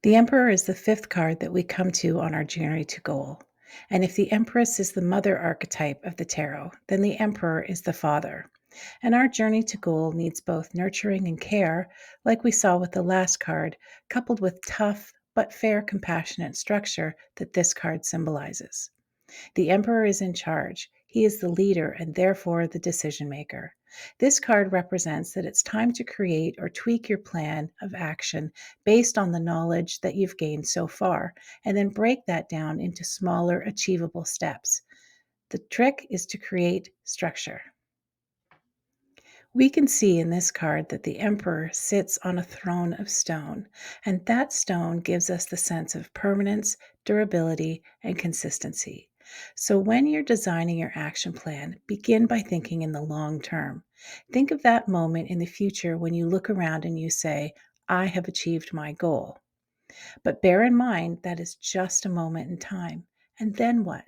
The Emperor is the fifth card that we come to on our journey to goal. And if the Empress is the mother archetype of the tarot, then the Emperor is the father. And our journey to goal needs both nurturing and care, like we saw with the last card, coupled with tough but fair, compassionate structure that this card symbolizes. The Emperor is in charge. He is the leader and therefore the decision maker. This card represents that it's time to create or tweak your plan of action based on the knowledge that you've gained so far, and then break that down into smaller, achievable steps. The trick is to create structure. We can see in this card that the Emperor sits on a throne of stone, and that stone gives us the sense of permanence, durability, and consistency. So when you're designing your action plan, begin by thinking in the long term. Think of that moment in the future when you look around and you say, I have achieved my goal. But bear in mind that is just a moment in time. And then what?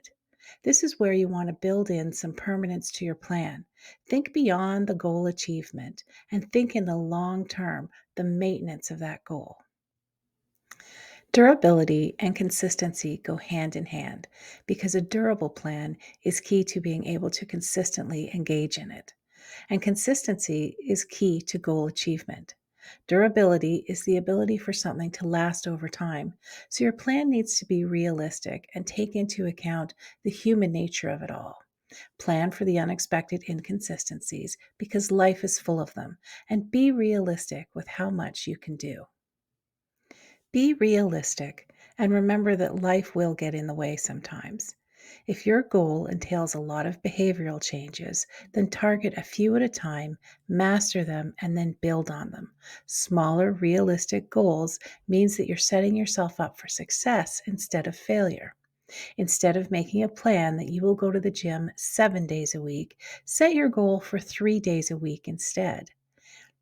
This is where you want to build in some permanence to your plan. Think beyond the goal achievement and think in the long term, the maintenance of that goal. Durability and consistency go hand in hand because a durable plan is key to being able to consistently engage in it. And consistency is key to goal achievement. Durability is the ability for something to last over time. So your plan needs to be realistic and take into account the human nature of it all. Plan for the unexpected inconsistencies because life is full of them, and be realistic with how much you can do. Be realistic and remember that life will get in the way sometimes. If your goal entails a lot of behavioral changes, then target a few at a time, master them, and then build on them. Smaller, realistic goals means that you're setting yourself up for success instead of failure. Instead of making a plan that you will go to the gym 7 days a week, set your goal for 3 days a week instead.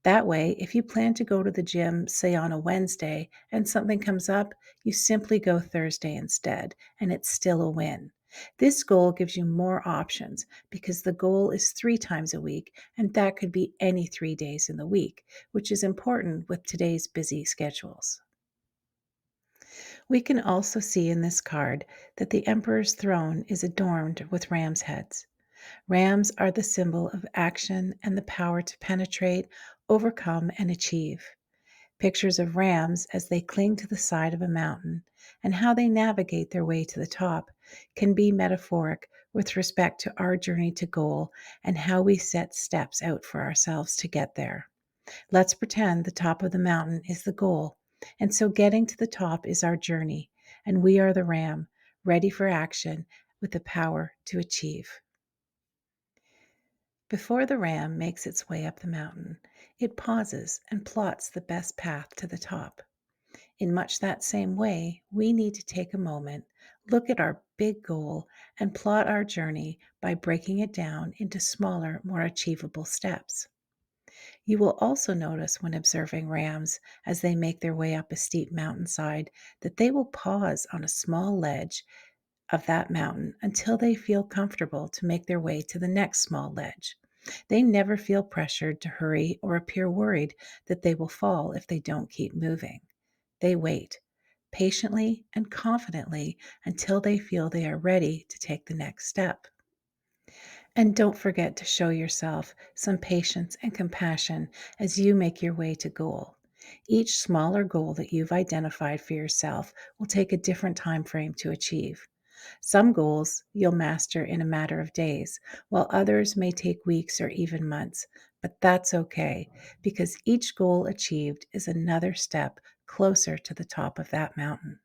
That way, if you plan to go to the gym, say on a Wednesday, and something comes up, you simply go Thursday instead, and it's still a win. This goal gives you more options because the goal is 3 times a week, and that could be any 3 days in the week, which is important with today's busy schedules. We can also see in this card that the Emperor's throne is adorned with ram's heads. Rams are the symbol of action and the power to penetrate, overcome, and achieve. Pictures of rams as they cling to the side of a mountain and how they navigate their way to the top can be metaphoric with respect to our journey to goal and how we set steps out for ourselves to get there. Let's pretend the top of the mountain is the goal, and so getting to the top is our journey, and we are the ram, ready for action with the power to achieve. Before the ram makes its way up the mountain, it pauses and plots the best path to the top. In much that same way, we need to take a moment, look at our big goal, and plot our journey by breaking it down into smaller, more achievable steps. You will also notice when observing rams as they make their way up a steep mountainside that they will pause on a small ledge of that mountain until they feel comfortable to make their way to the next small ledge. They never feel pressured to hurry or appear worried that they will fall if they don't keep moving. They wait patiently and confidently until they feel they are ready to take the next step. And don't forget to show yourself some patience and compassion as you make your way to goal. Each smaller goal that you've identified for yourself will take a different time frame to achieve. Some goals you'll master in a matter of days, while others may take weeks or even months. But that's okay, because each goal achieved is another step closer to the top of that mountain.